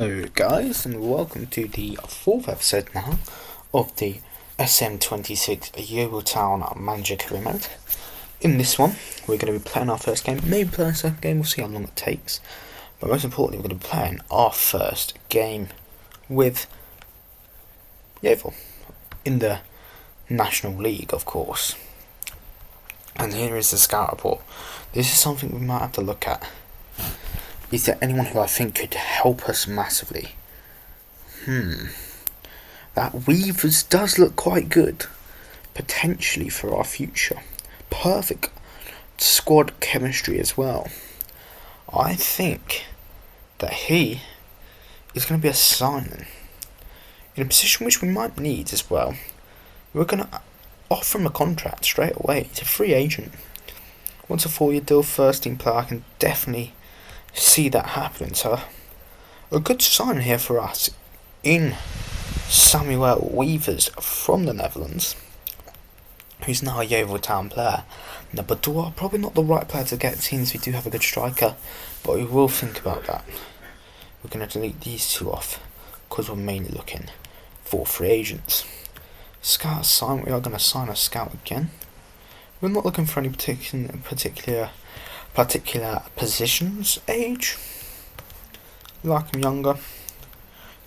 Hello guys, and welcome to the fourth episode now of the SM26 Yeovil Town Manager Career Mode. In this one, we're going to be playing our first game, maybe playing a second game, we'll see how long it takes. But most importantly, we're going to be playing our first game with Yeovil in the National League, of course. And here is the scout report. This is something we might have to look at. Is there anyone who I think could help us massively? That Weavers does look quite good, potentially for our future. Perfect squad chemistry as well. I think that he is going to be a signing in a position which we might need as well. We're going to offer him a contract straight away. He's a free agent. Once a 4-year deal, first team player, I can definitely see that happening. So a good sign here for us in Samuel Weavers from the Netherlands, who's now a Yeovil Town player. Now, but probably not the right player to get, since we do have a good striker, but we will think about that. We're going to delete these two off because we're mainly looking for free agents. Scout sign, we are going to sign a scout again. We're not looking for any particular positions. Age, like him younger,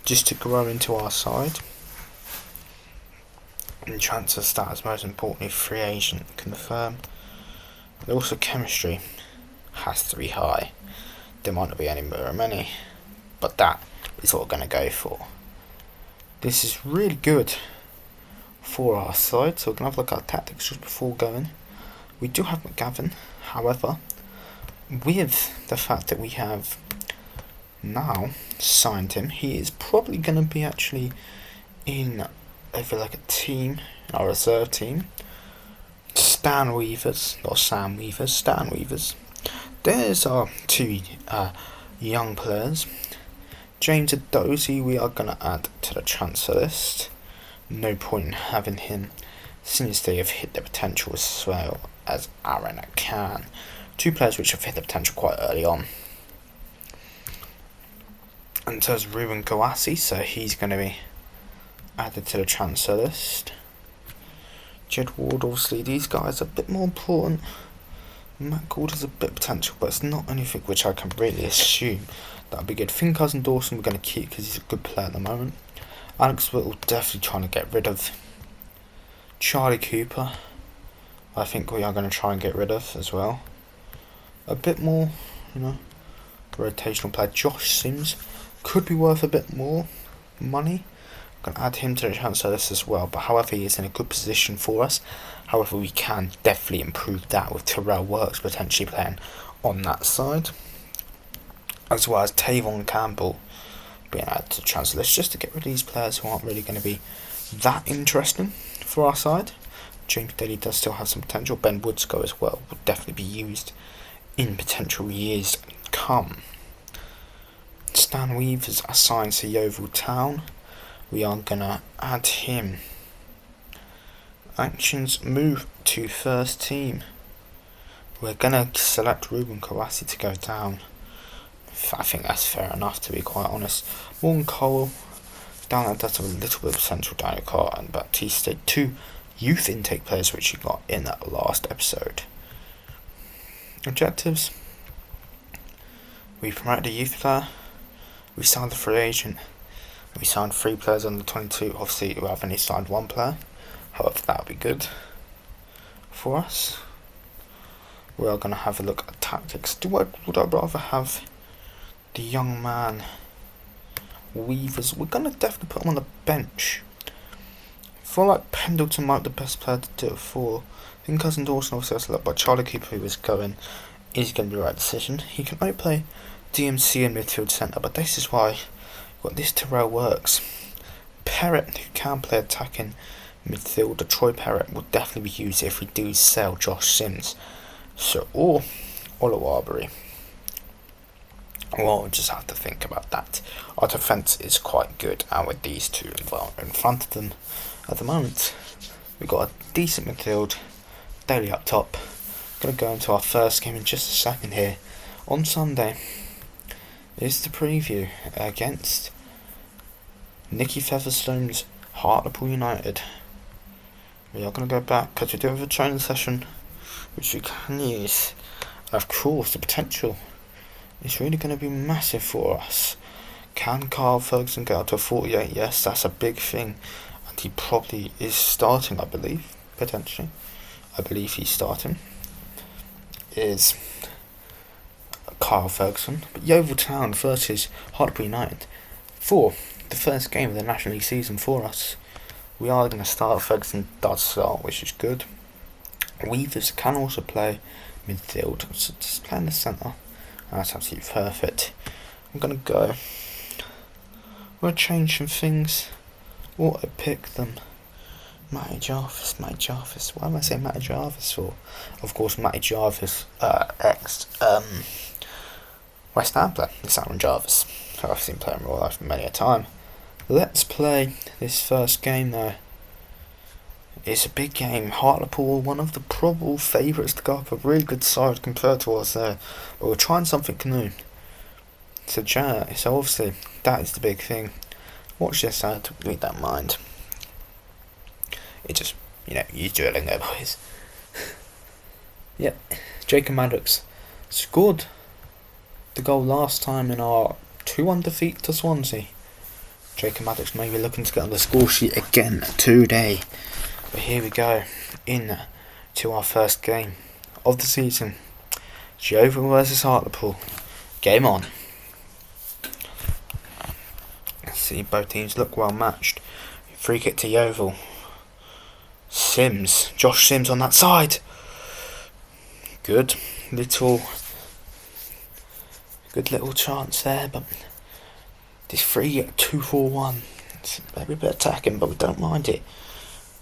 just to grow into our side. And transfer status, most importantly, free agent confirm. And also chemistry has to be high. There might not be any very many, but that is what we're going to go for. This is really good for our side, so we're going to have a look at our tactics just before going. We do have McGavin, however, with the fact that we have now signed him, he is probably going to be actually in over like a team, our reserve team. Stan Weavers. There's our two young players. James Adozie we are going to add to the transfer list. No point in having him since they have hit their potential as well as Aaron can. Two players which have hit the potential quite early on. And so is Ruben Kawasi, so he's going to be added to the transfer list. Jed Ward, obviously, these guys are a bit more important. Matt Gould has a bit of potential, but it's not anything which I can really assume that would be good. Finn Cousin Dawson we're going to keep because he's a good player at the moment. Alex Whittle definitely trying to get rid of. Charlie Cooper, I think we are going to try and get rid of as well. A bit more, rotational player. Josh Sims could be worth a bit more money. I'm going to add him to the transfer list as well, but however, he is in a good position for us. However, we can definitely improve that with Terrell Works potentially playing on that side, as well as Tavon Campbell being added to the transfer list, just to get rid of these players who aren't really going to be that interesting for our side. James Daly does still have some potential. Ben Woodsco as well will definitely be used in potential years to come. Stan Weavers assigned to Yeovil Town. We are going to add him. Actions move to first team. We're going to select Ruben Kawasi to go down. I think that's fair enough, to be quite honest. Morgan Cole down there does have a little bit of potential. Daniel Carr and Baptiste, two youth intake players which he got in that last episode. Objectives: we promoted a youth player, we signed a free agent, we signed 3 players under 22. Obviously we have only signed 1 player, however that would be good for us. We are going to have a look at tactics. Would I rather have the young man Weavers? We're going to definitely put him on the bench. I feel like Pendleton might be the best player to do it for. I think Cousin Dawson obviously has to look, but Charlie Cooper, who is going to be the right decision. He can only play DMC and midfield centre, but this is why what this Terrell Works. Perrett, who can play attacking midfielder. Troy Perrett will definitely be used if we do sell Josh Sims. So, or Oluwabari. Well, we'll just have to think about that. Our defence is quite good, and with these two in front of them at the moment, we've got a decent midfield. Daily up top. Going to go into our first game in just a second here on Sunday. is the preview against Nicky Featherstone's Hartlepool United. We are going to go back because we do have a training session which we can use. Of course, the potential is really going to be massive for us. Can Carl Ferguson get up to 48? Yes, that's a big thing. And he probably is starting, I believe, potentially. I believe he's starting. Is Carl Ferguson. But Yeovil Town versus Hartlepool United for the first game of the National League season for us. We are going to start. Ferguson does start, which is good. Weavers can also play midfield, so just play in the centre. That's absolutely perfect. I'm going to go. I'm going to change some things. Auto pick them. Matty Jarvis. Why am I saying Matty Jarvis for? Of course, Matty Jarvis, ex West Ham player. It's Aaron Jarvis. I've seen play in real life many a time. Let's play this first game though. It's a big game. Hartlepool, one of the probable favourites to go up, a really good side compared to us there. But we're trying something new. So obviously, that is the big thing. Watch this out, we don't mind. It just, you drilling there, boys. Yep, Jacob Maddox scored the goal last time in our 2-1 defeat to Swansea. Jacob Maddox may be looking to get on the score sheet again today. But here we go, in to our first game of the season. Yeovil versus Hartlepool. Game on. See, both teams look well matched. Free kick to Yeovil. Josh Sims on that side. Good little chance there, but this 3-2-4-1. It's maybe a bit attacking, but we don't mind it.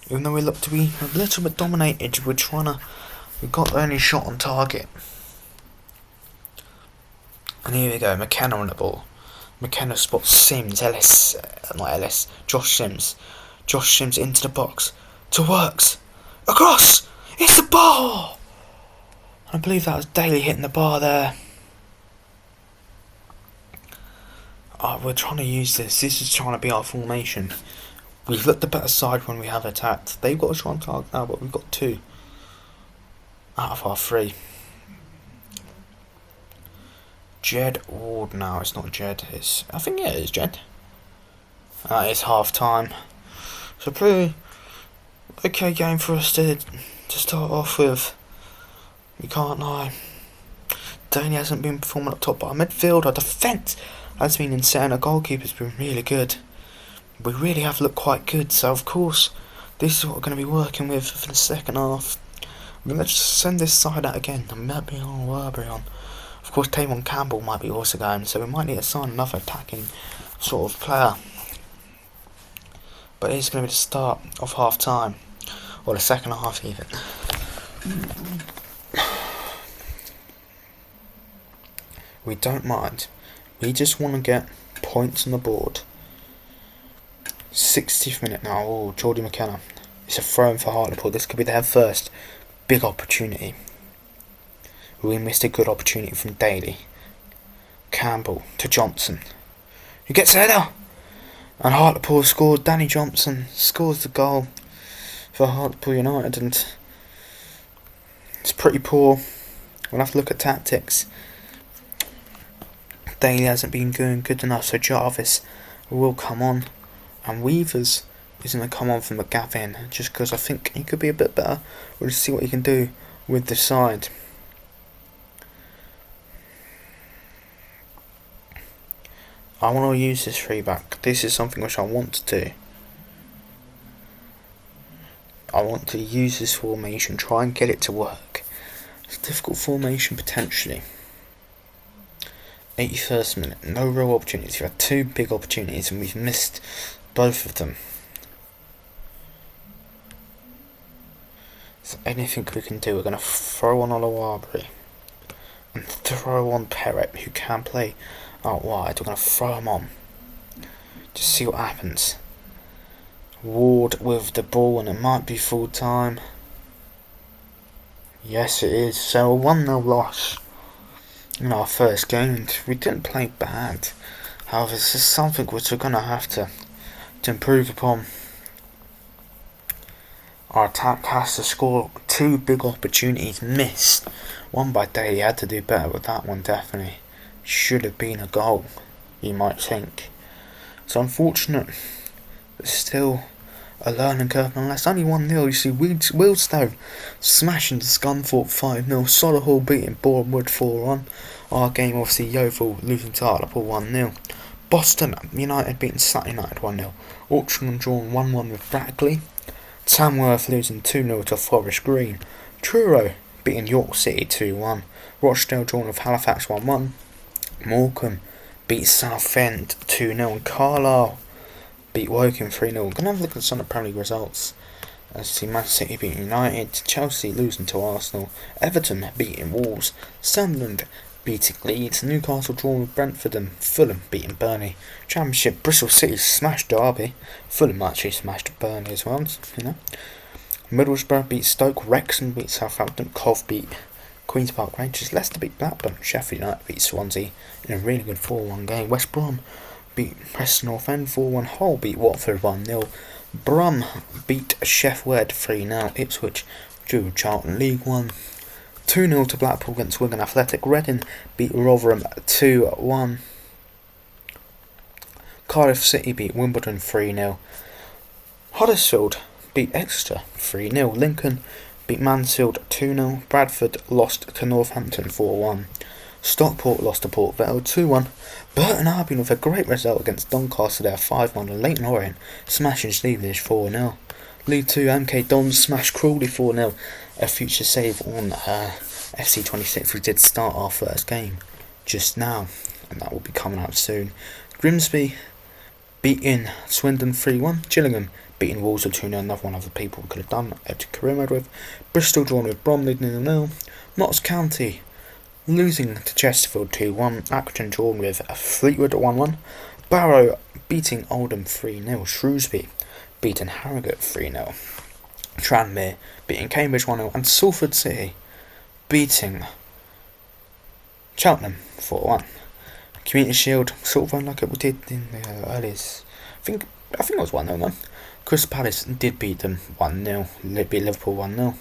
Even though we look to be a little bit dominated, we've got the only shot on target. And here we go, McKenna on the ball. McKenna spots Josh Sims. Josh Sims into the box. To Works. Across! It's the bar! I believe that was Daly hitting the bar there. We're trying to use this. This is trying to be our formation. We've looked the better side when we have attacked. They've got a shot on target now, but we've got 2 out of our 3. Jed Ward now. It's not Jed. I think it is Jed. It's half time. So pretty okay game for us to start off with. We can't lie. Danny hasn't been performing up top, but our midfield, our defence has been insane. Our goalkeeper's been really good. We really have looked quite good, so of course this is what we're going to be working with for the second half. We're going to just send this side out again. Maybe on Werbury. Of course, Tavon Campbell might be also going, so we might need to sign another attacking sort of player. But it's going to be the start of half time, or the second half even. We don't mind. We just want to get points on the board. 60th minute now. Oh, Geordie McKenna. It's a throw-in for Hartlepool. This could be their first big opportunity. We missed a good opportunity from Daly. Campbell to Johnson, who gets header. And Hartlepool scored. Danny Johnson scores the goal for Hartlepool United, and it's pretty poor. We'll have to look at tactics. Daly hasn't been doing good enough, so Jarvis will come on. And Weavers is going to come on from McGavin, just because I think he could be a bit better. We'll just see what he can do with the side. I want to use this 3-back. This is something which I want to do. I want to use this formation, try and get it to work. It's a difficult formation potentially. 81st minute, no real opportunities. We've had 2 big opportunities and we've missed both of them. So anything we can do, we're going to throw on Olawarbury and throw on Perrett, who can play out wide. We're going to throw him on. Just see what happens. Ward with the ball, and it might be full time. Yes, it is. So a 1-0 loss. in our first game, and we didn't play bad. However, this is something which we're going to have to improve upon. Our attack has to score 2 big opportunities missed. One by Daly, had to do better with that one, definitely. Should have been a goal, you might think. It's unfortunate, but still a learning curve nonetheless. Only 1-0, you see Wheelstone smashing Scunthorpe 5-0, Solihull beating Bournemouth 4-1. Our game, obviously, Yeovil losing to Hartlepool 1-0. Boston United beating Sutton United 1-0. Auckland drawing 1-1 with Brackley. Tamworth losing 2-0 to Forest Green. Truro beating York City 2-1. Rochdale drawing with Halifax 1-1. Morecambe beat Southend 2-0. And Carlisle beat Woking 3-0. We're going to have a look at some of the Premier League results. As you see, Man City beating United. Chelsea losing to Arsenal. Everton beating Wolves. Sunderland beating Leeds. Newcastle drawing with Brentford, and Fulham beating Burnley. Championship, Bristol City smashed Derby. Fulham actually smashed Burnley as well, you know. Middlesbrough beat Stoke. Wrexham beat Southampton. Cov beat Queen's Park Rangers. Leicester beat Blackburn. Sheffield United beat Swansea in a really good 4-1 game. West Brom beat Preston North End 4-1. Hull beat Watford 1-0. Brum beat Sheffield 3-0. Ipswich drew Charlton League 1. 2-0 to Blackpool against Wigan Athletic. Reading beat Rotherham 2-1. Cardiff City beat Wimbledon 3-0. Huddersfield beat Exeter 3-0. Lincoln beat Mansfield 2-0. Bradford lost to Northampton 4-1. Stockport lost to Port Vale 2-1. Burton Albion with a great result against Doncaster there 5-1. And Leyton Orient smashing Stevenage 4-0. League 2 MK Dons smashed Crawley 4-0. A future save on FC26. We did start our first game just now, and that will be coming out soon. Grimsby beating Swindon 3-1. Gillingham beating Wolves 2-0. Another one of the people we could have done to career mode with. Bristol drawn with Bromley 0-0. Notts County losing to Chesterfield 2-1. Accrington drawn with Fleetwood 1-1. Barrow beating Oldham 3-0. Shrewsbury beating Harrogate 3-0. Tranmere beating Cambridge 1-0. And Salford City beating Cheltenham 4-1. Community Shield sort of like it we did in the earliest. I think it was 1-0 then. Crystal Palace did beat them 1-0. Beat Liverpool 1-0.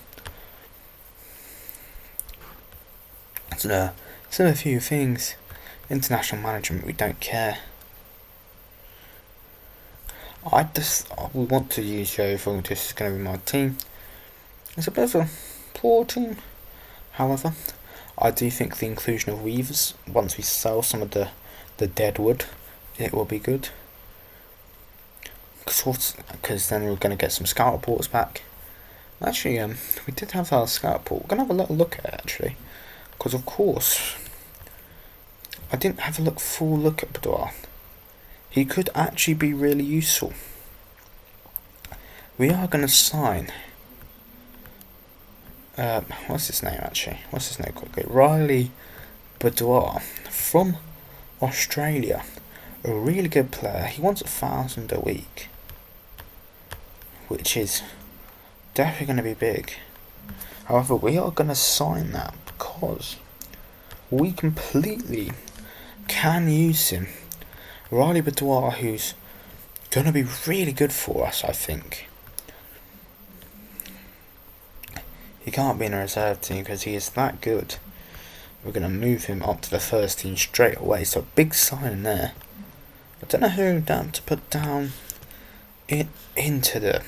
So a few things. International management, we don't care. We want to use Yeovil. This is going to be my team. It's a bit of a poor team. However, I do think the inclusion of weavers, once we sell some of the dead wood, it will be good. Because then we're going to get some scout reports back. Actually, we did have our scout report. We're going to have a little look at it, actually. Because, of course, I didn't have a full look at Boudoir. He could actually be really useful. We are going to sign... what's his name, actually? What's his name quickly? Riley Boudoir from Australia. A really good player. He wants 1,000 a week, which is definitely going to be big. However, we are going to sign that because we completely can use him. Riley Boudoir, who's going to be really good for us, I think. He can't be in a reserve team because he is that good. We're going to move him up to the first team straight away. So big sign there. I don't know who to put down into the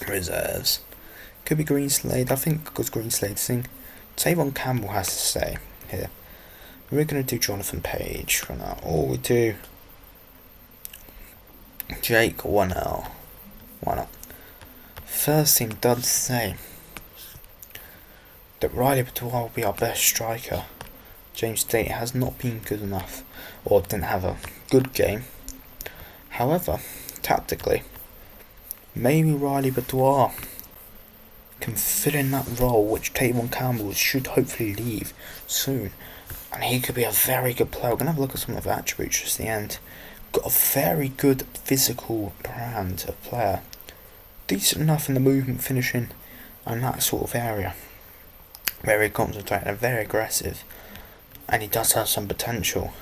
reserves. Could be Greenslade. I think because Greenslade's thing. Tavon Campbell has to stay here. We're going to do Jonathan Page for now. Or we do Jake 1L. Why not? First team does say that Riley Boudoir will be our best striker. James Tate has not been good enough, or didn't have a good game. However, tactically, maybe Riley Boudoir can fill in that role which Tavon Campbell should hopefully leave soon. And he could be a very good player. We're going to have a look at some of the attributes just at the end. Got a very good physical brand of player. Decent enough in the movement, finishing, and that sort of area. Very concentrated and very aggressive. and he does have some potential.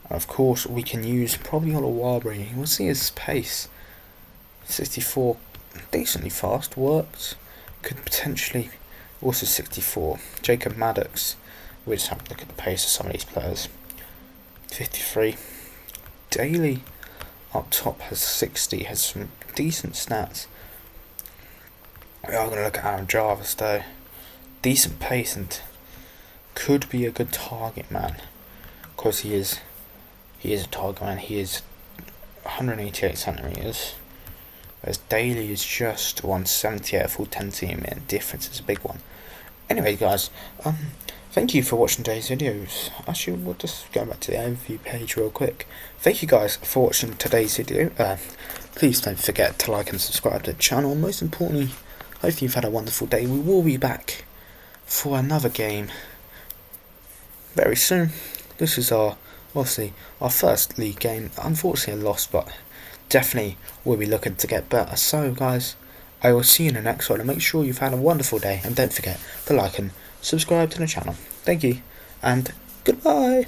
And of course, we can use probably on a Warbry. We'll see his pace. 64, decently fast, worked. Could potentially also 64. Jacob Maddox. We just have to look at the pace of some of these players. 53. Daly up top has 60, has some decent stats. We are going to look at Aaron Jarvis though. Decent pace and could be a good target man. Of course he is a target man. He is 188 centimetres. Whereas Daly is just 170 at a full 10 team, and difference is a big one. Anyway guys, thank you for watching today's videos. Actually, we'll just go back to the overview page real quick. Thank you guys for watching today's video. Please don't forget to like and subscribe to the channel. Most importantly, hopefully you've had a wonderful day. We will be back for another game very soon. This is obviously our first league game. Unfortunately a loss, but definitely we'll be looking to get better. So guys, I will see you in the next one, and make sure you've had a wonderful day, and don't forget to like and subscribe to the channel. Thank you, and goodbye.